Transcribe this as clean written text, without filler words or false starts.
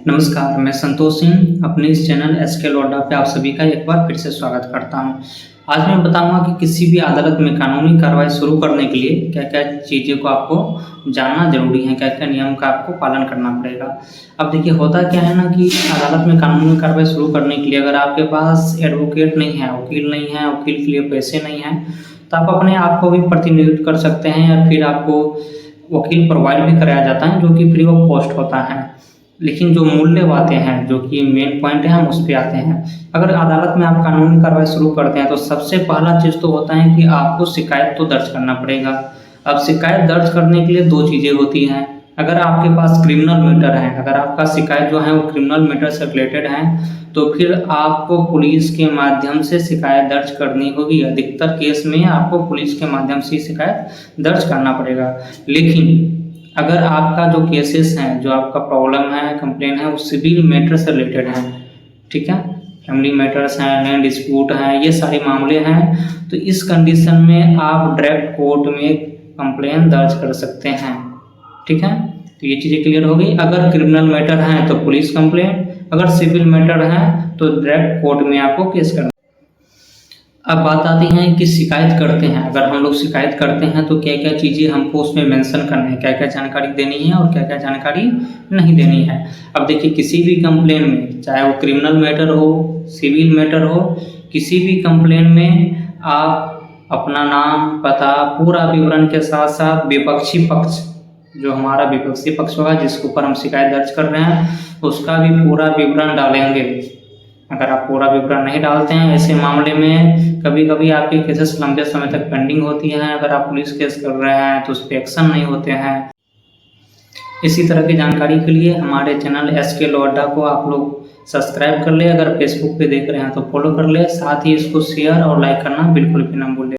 नमस्कार, मैं संतोष सिंह अपने इस चैनल एसके लोडा पे आप सभी का एक बार फिर से स्वागत करता हूं। आज मैं बताऊंगा कि किसी भी अदालत में कानूनी कार्रवाई शुरू करने के लिए क्या-क्या चीज़ों को आपको जानना ज़रूरी है, क्या-क्या नियम का आपको पालन करना पड़ेगा। अब देखिए होता क्या है ना कि अदालत में कानूनी कार्रवाई शुरू करने के लिए अगर आपके पास एडवोकेट नहीं है, वकील नहीं है, वकील के लिए पैसे नहीं हैं, तो आप अपने आप को भी प्रतिनिधित्व कर सकते हैं या फिर आपको वकील प्रोवाइड भी कराया जाता है जो कि फ्री ऑफ कॉस्ट होता है। लेकिन जो मूल्य बातें हैं, जो कि मेन पॉइंट है, हम उस पे आते हैं। अगर अदालत में आप कानूनी कार्रवाई शुरू करते हैं तो सबसे पहला चीज़ तो होता है कि आपको शिकायत तो दर्ज करना पड़ेगा। अब शिकायत दर्ज करने के लिए दो चीज़ें होती हैं। अगर आपके पास क्रिमिनल मैटर है, अगर आपका शिकायत जो है वो क्रिमिनल मैटर से रिलेटेड है, तो फिर आपको पुलिस के माध्यम से शिकायत दर्ज करनी होगी। अधिकतर केस में आपको पुलिस के माध्यम से शिकायत दर्ज करना पड़ेगा। लेकिन अगर आपका जो केसेस हैं, जो आपका प्रॉब्लम है, कंप्लेन है, वो सिविल मैटर से रिलेटेड है, ठीक है, फैमिली मैटर्स हैं, लैंड डिस्प्यूट हैं, ये सारे मामले हैं, तो इस कंडीशन में आप डायरेक्ट कोर्ट में कंप्लेन दर्ज कर सकते हैं, ठीक है। तो ये चीज़ें क्लियर हो गई। अगर क्रिमिनल मैटर है तो पुलिस कंप्लेन, अगर सिविल मैटर है तो डायरेक्ट कोर्ट में आपको केस करना। अब बात आती है कि शिकायत करते हैं, अगर हम लोग शिकायत करते हैं तो क्या क्या चीज़ें हमको उसमें मेंशन करना है, क्या क्या जानकारी देनी है और क्या क्या जानकारी नहीं देनी है। अब देखिए किसी भी कंप्लेन में, चाहे वो क्रिमिनल मैटर हो, सिविल मैटर हो, किसी भी कंप्लेन में आप अपना नाम, पता, पूरा विवरण के साथ साथ विपक्षी पक्ष, जो हमारा विपक्षी पक्ष होगा जिसके ऊपर हम शिकायत दर्ज कर रहे हैं, उसका भी पूरा विवरण डालेंगे। अगर आप पूरा विवरण नहीं डालते हैं, ऐसे मामले में कभी कभी आपके केसेस लंबे समय तक पेंडिंग होती हैं। अगर आप पुलिस केस कर रहे हैं तो उस पर एक्शन नहीं होते हैं। इसी तरह की जानकारी के लिए हमारे चैनल एसके लोडा को आप लोग सब्सक्राइब कर ले। अगर फेसबुक पे देख रहे हैं तो फॉलो कर ले, साथ ही इसको शेयर और लाइक करना बिल्कुल भी ना भूलें।